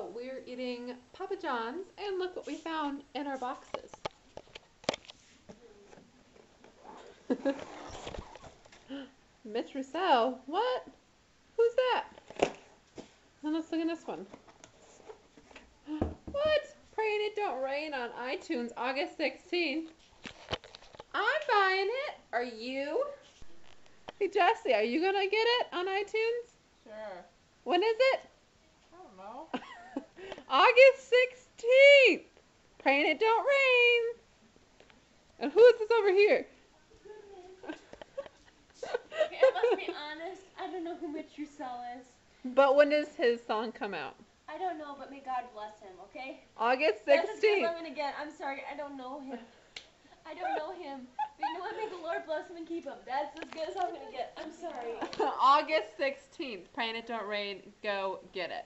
So we're eating Papa John's, and look what we found in our boxes. Mitch Rousseau, what? Who's that? And let's look at this one. What? Prayin' It Don't Rain on iTunes, August 16th. I'm buying it. Are you? Hey Jesse, are you gonna get it on iTunes? Sure. When is it? I don't know. August 16th. Prayin' It Don't Rain. And who is this over here? Okay, I must be honest. I don't know who Mitch Rousseau is. But when does his song come out? I don't know, but may God bless him, okay? August 16th. That's as good as I'm gonna get. I'm sorry, I don't know him. I don't know him. But you know what? May the Lord bless him and keep him. That's as good as I'm gonna get. I'm sorry. August 16th. Prayin' It Don't Rain. Go get it.